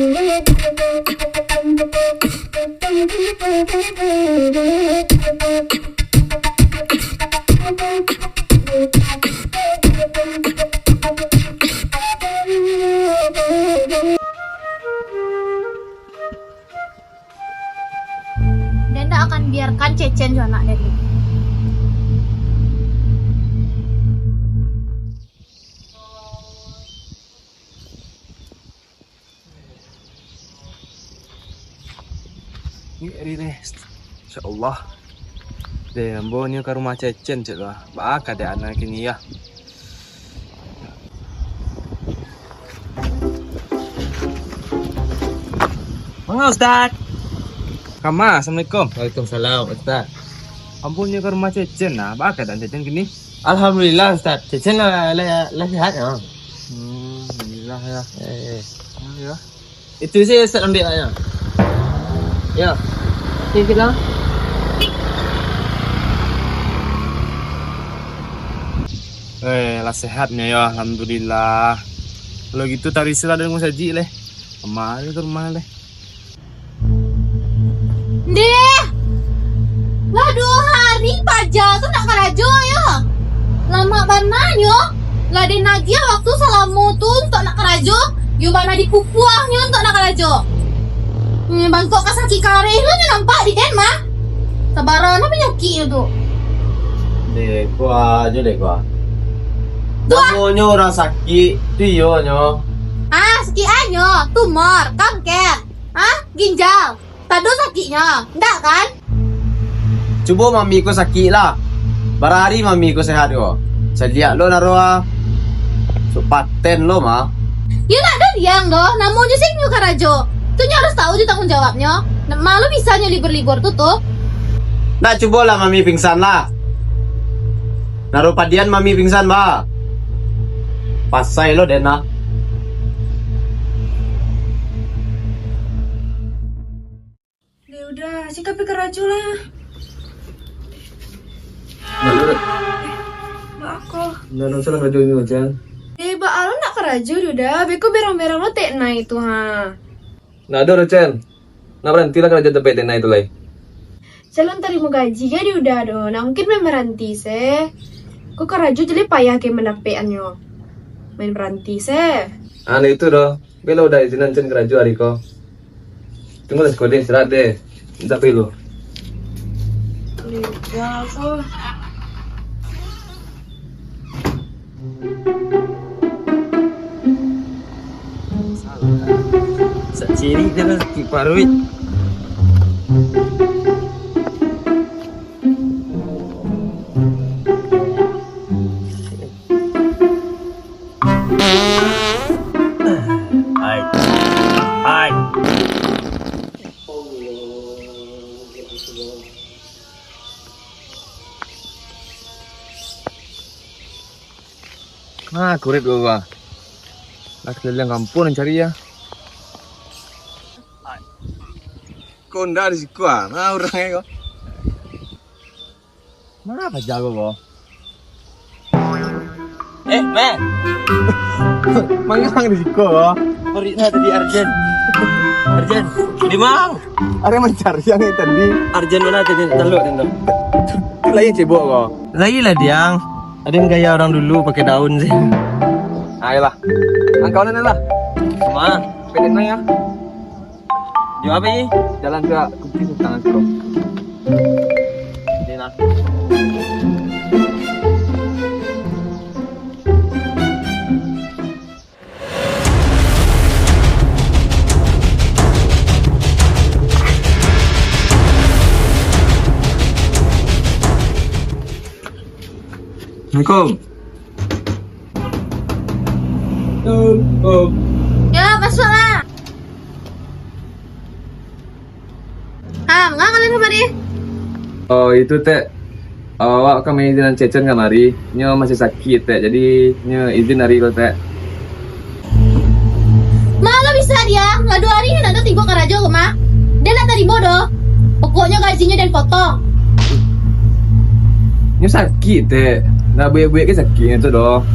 Dan tak akan biarkan Cecen jual anak dari. Ini deh, insyaallah. Deh, ambonya ke rumah Cecen cek lah. Bak ada anak ini ya. Mangga Ustaz. Kama, assalamualaikum. Waalaikumsalam Ustaz. Ambonya ke rumah Cecen lah. Bak ada Cecen gini. Alhamdulillah Ustaz. Cecen lah sihat ya. Alhamdulillah ya. Ya. Itu saya Ustaz ambil aja. Ya. Ini kita. Lah sehatnya ya, alhamdulillah. Kalau gitu tari sila dengan saji leh. Kemana ke rumah leh? Deh, lah 2 hari paja tuh nak kerajo ya. Lama banget yo. Lah den lagi waktu salamu tuh untuk nak kerajo. Yo bana di pupuahnya untuk nak kerajo. Bangkok kasaki kare lu nampak di den mah. Sabarana penyakit itu. Deh, gua aja deh gua. Namanya orang sakit, dia nyo. Sekiannya tumor, kanker, ginjal. Tado sakitnya, enggak kan? Coba mami ko sakit lah. Berhari mami ko sehat yo. Saya lihat lo naruh paten lo mah. Ya nak ada yang doh, namanya sih nyuka rajo. Tuh harus tahu di tanggung jawabnya. Malu bisanya libur-libur tuh. Nak coba lah mami pingsan lah. Naruh padian mami pingsan bah. Pasai lo dena. Ya udah, sikap ke rajo lah. Mbak aku. Nah, salah rajo ini aja. Mbak Alon nak ke rajo udah. Beko berang-berang lo tekna itu ha. Nah, ada Recen. Nah, berhenti lah kerja tempat dena itu leh. Calon terima gaji ya udah do. Nah mungkin main meranti se. Kok ke rajo jadi payah ke mendapeannya. Main meranti se. Aneh itu doh. Bela udah izinan Cen kerja hari ko. Tunggu lah sekolah deh, istirahat deh. Minta pilu. Ya so. Ciri dia lah sakit parut. Hai. Nah, kurit gua. Lah keliling kampung yang cari ya. Kau ndak di situ nah orangnya kok. Mana apa jago kok? Man. Mangang di situ kok. Perina tadi Arjen. Arjen, di mana? Ada mencari yang itu tadi. Arjen mana tadi? Teluk itu. Itu lagi cebok kok. Lagi lah diang. Ada yang gaya orang dulu pakai daun sih. Ayolah. Angkauan lah. Sama. Pedena ya. Di apa ini? Jalan ke kuping tangan bro. Di mana? Assalamualaikum. Ya masuklah. Enggak kalian kemari? Oh itu teh. Awak kami izin Cecen kamari. Nyo masih sakit teh. Jadi nyo izin hari lo teh. Malah bisa dia, nggak 2 hari nanti tiba ke rajo mah. Dia nak tadi bodoh. Pokoknya gajinya dan potong. Nyo sakit teh. Nah buaya-buaya ke sakit itu doh.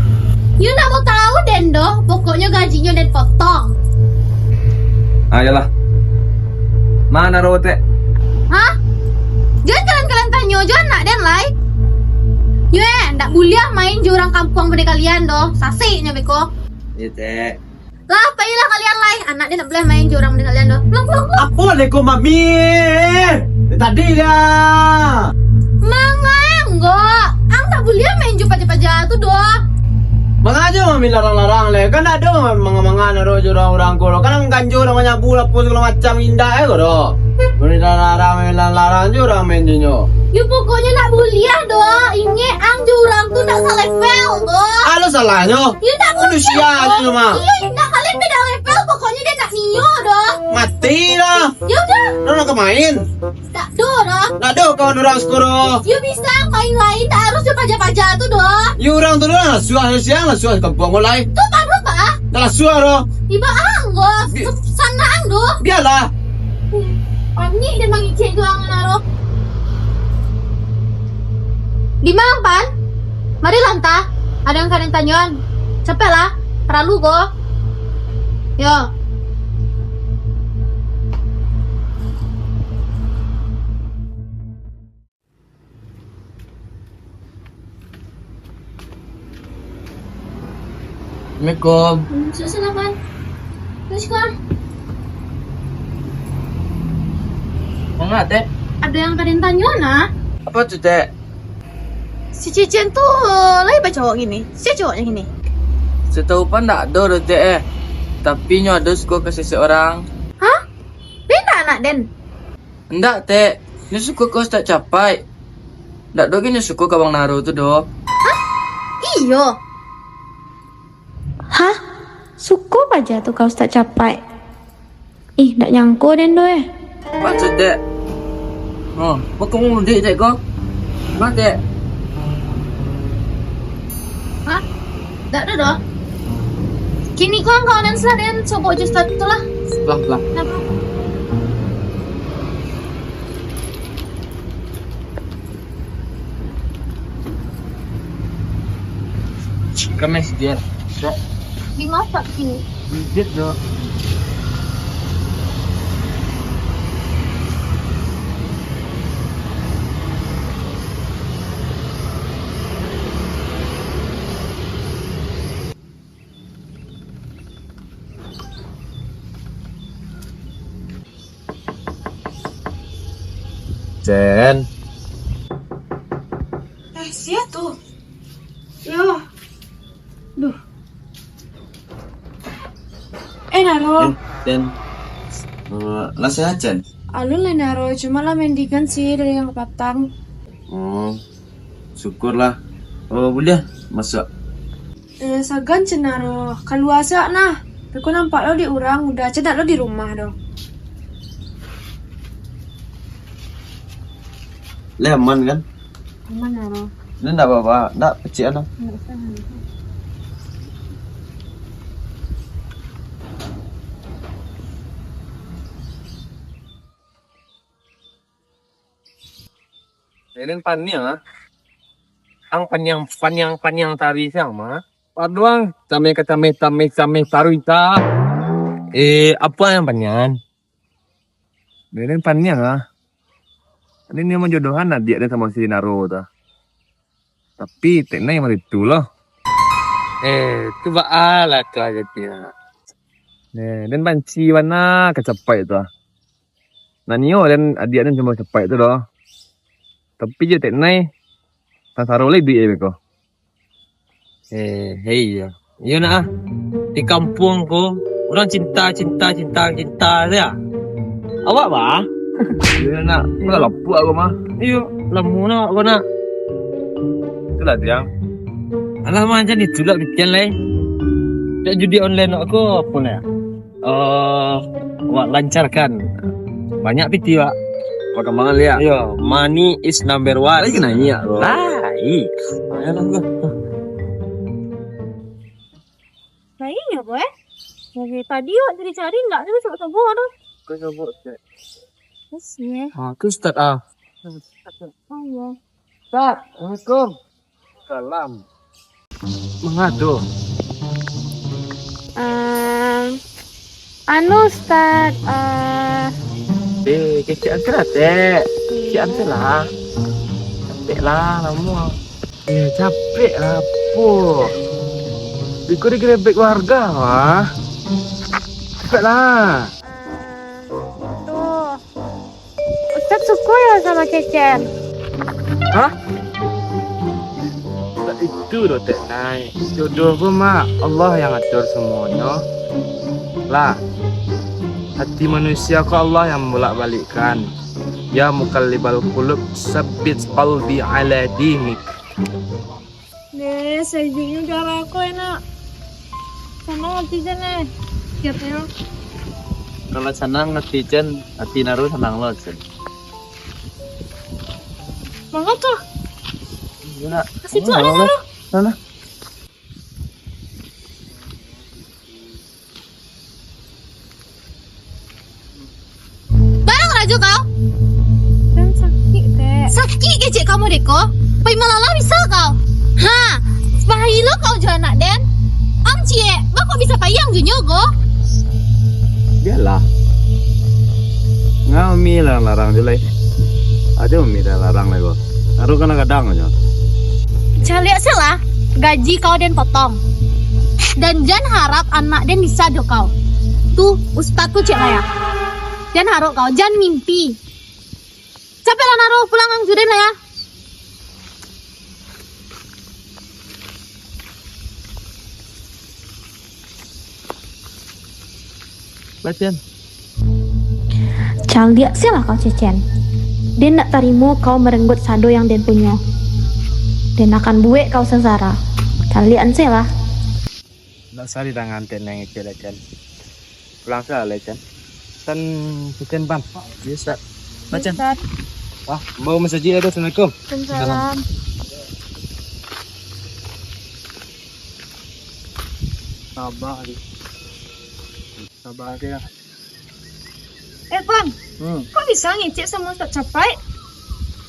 You nak mau tahu den doh, pokoknya gajinya dan potong. Ayolah. Mana rote? Hah? Jangan kalian tanya, jangan nak den lai. Yo ndak boleh main jurang kampung pada kalian doh. Sasiknya beko. Iya teh. Lah, pailah kalian lai. Anak dia nak boleh main jurang pada kalian doh. Pulang. Apa leko mami? Tadi dah. Enggak. Ang tak boleh main jumpa-jumpa tuh doh. Mengajo mami larang-larang le. Kan ada mangan-mangan ro jurang orang kolo. Kan ganjo namanya bulat pun segala macam indah koro. Beri larang jurang main jinyo. Ya pokoknya nak boleh doh. Ingat ang jurang tuh tak salah level doh. Alo salahnya. Ya tak boleh. Manusia itu mah. Iya, nak kalian beda level. Pokoknya dia tak ninyo doh. Mati lah. Ya udah, Nona kemain. tak doh. Nggak ada kawan orang skoro. Ya bisa main lain tak harus jumpa-jumpa tuh doh. Yu orang tu lah suah siang lah suah kampung mulai. Tuh baru pak. Dah suah ro. Iba anggo. Sana anggo. Biarlah. Panik dan mangicik doang naro. Di mana pan? Mari lantah. Ada yang kalian tanyakan. Cepet lah. Terlalu go. Yo. Assalamualaikum. Sudah pan. Terus kan? Enggak teh. Ada yang kalian tanya nah? Apa tu teh? Si Cicen tuh lagi baca cowok gini. Si cowoknya gini. Setahu pan tak ada rote Tapi nyo ada suka ke seseorang. Hah? Beda anak Den. Enggak teh. Nyo suka kau tak capai. Ndak do nyo suka ke Bang Naro tu do. Iyo. Hah? Suku aja tuh kau tak capai. Ih, ndak nyangko Den doy. Maksud dek. Oh, kau mau mudik dek kau? Mak dek. Hah? Tak ada doh. Kini kau kawanan seladen coba just itu lah. Pelan-pelan. Kenapa? Kemes dia. Dek. Dimasak kini. Bibit do. Jen. Sia tuh. Yo. Duh. Naro. Jen. Lah sehat Jen. Alun lah Naro, cuma lah mendikan sih dari yang kepatang. Oh. Syukurlah. Oh, boleh masuk. Sagan cenaro, kaluasa nah. Aku nampak lo di urang, udah cedak lo di rumah dong. Lemon kan? Aman Naro. Ini enggak apa-apa, enggak kecil lah. Ini panjang ang panjang tari siang mah. Paduang sampai taru ita. Apa yang panjang? Ini panjang Ini mau jodohan dia sama si Naro ta. Tapi tenang yang itu loh. Tu baala tu aja dia. Dan banci warna kecapai tu. Nanio dan adik dan cuma capai tu loh. Tapi je tenang. Taruh lagi duit mereka. Hei ya. Iya nak. Di kampung ko, orang cinta dia. Awak ba? Dia nak enggak lapuk aku mah. Iyo, lamu nak aku nak. Itulah dia. Alah macam itu lah bikin lah. Tak judi online aku apa ni? Awak lancarkan. Banyak piti wak. Perkembangan lihat. Yo, money is number one. Lagi nanya loh. Ayolah gua. Nah ini apa Dari tadi wak cari-cari enggak ada sebut-sebut aduh. Kau sebut. Terus ya. Tu start ah. Oh ya. Start. Assalamualaikum. Salam. Mengadu. Anu Ustaz, Kecian sih lah, Dek. Kecian sih lah. Capek lah, kamu. Capek lah, po. Ikut digerebek warga, wah. Capek lah. tuh. Ustaz suka ya sama Cecen? Hah? Tak itu loh, Tek Nai. Jodoh pun mah Allah yang atur semuanya. Lah, hati manusia kok Allah yang bolak-balikkan. Ya mukallibal qulub, sabbit qalbi ala dinik. Nih, sejunya darah aku enak. Sama ngerti nih. Siapnya? Kalau senang ngerti Jen, hati naruh senang lo Jen. Mangga tuh. Gila. Kasih tuh ada naruh. Sana. Barang rajo kau. Kan sakit deh. Sakit kecik kamu deko. Pai malala bisa kau. Ha, pahilo kau jana den. Am cie, bako bisa payang junyo go. Biarlah. Ngau mi lah larang jelai. Ada mi dah larang lagi. Aru kan kadang aja. Caliak salah, gaji kau den potong. Dan jangan harap anak den bisa do kau. Tuh, ustad tuh cek layak. Jangan harap kau, jangan mimpi. Capek lah naruh pulang ang juden lah ya. Bacian. Caliak silah kau Cecen. Den nak tarimo kau merenggut sado yang Den punya. Den akan buek kau sesara. Calian silah. Tak sari tangan Tek Nai ngecek lah, Chen. Pulang sah lah, Chen. Tan Chen Pan. Bisa. Bacian. Wah, mau masjid ada. Assalamualaikum. Waalaikumsalam. Sabar. Sabar dia. Pan, Hmm. kok bisa ngicik sama Ustaz Capai?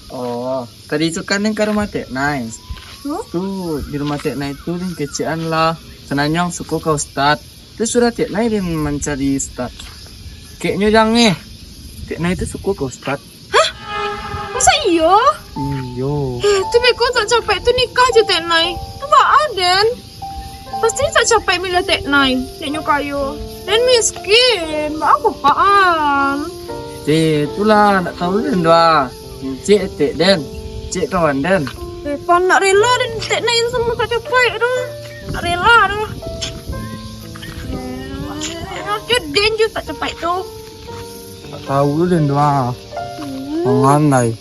Oh, tadi itu kan yang ke rumah Tek Nai. Tuh, di rumah Tek Nai itu yang kecian lah. Senanyong suku ke Ustad. Terus sudah Tek Nai dia mencari Ustad. Kayaknya jangan Tek Nai itu suku ke Ustad. Masa iya? Iyo. Tapi kok Ustaz Capai itu nikah aja Tek Nai. Apa Aden? Pasti Ustaz Capai milih Tek Nai. Deknya kayu. Dan miskin. Mbak aku paham. Cik, itulah nak tahu Den doa. Cik Tek Den. Cik kawan Den. Pan nak rela dan Tek Nai sama Ustaz Capai tu. Nak rela tu. Den je Ustaz Capai tu. Tak tahu Den doa. Menganai.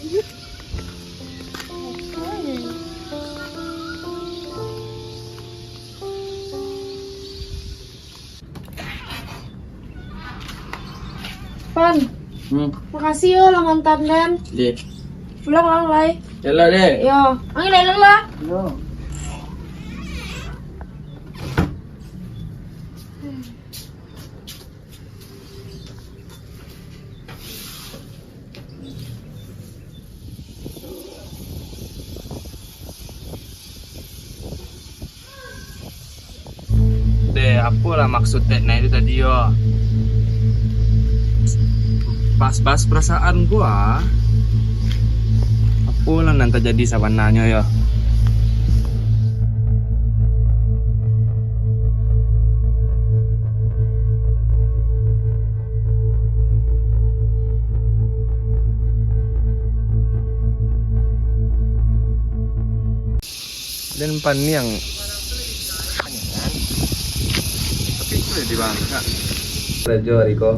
Pan, makasih yo lah mantan Dan. Dia. Pulang lang lai. Yalah deh. Yo, angin lai lang lah. Deh, apalah maksud Tek Nai itu tadi yo? Pas-pas perasaan gua. Apalah nanti jadi sabananya yo? Dan pan yang tapi itu di bangka Rajo Riko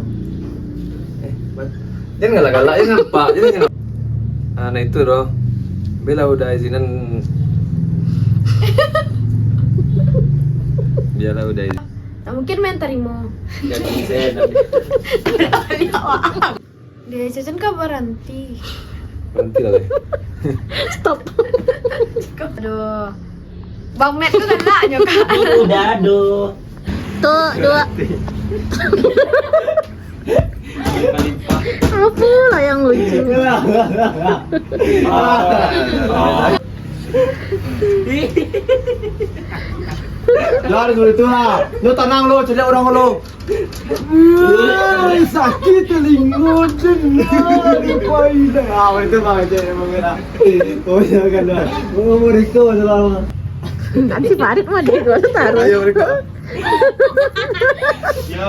jangan galak-galak ya nampak jangan nah itu doh Bella udah izinan Bella udah izin Tak mungkin main terima. Jadi saya Dia Cecen kau berhenti. berhenti lah deh Stop. Aduh. Bang Matt tuh kan nak nyoka. udah aduh. Tuh, dua. Apa lah yang lucu? Jangan dulu itu lah. Lu tenang lu, celik orang lu. Sakit telinga dengar paida. Ah, itu mah aja mengira. Oh ya kan dah. Mau mereka adalah. Nanti Farid mah dia gua taruh. Ayo mereka. Ya.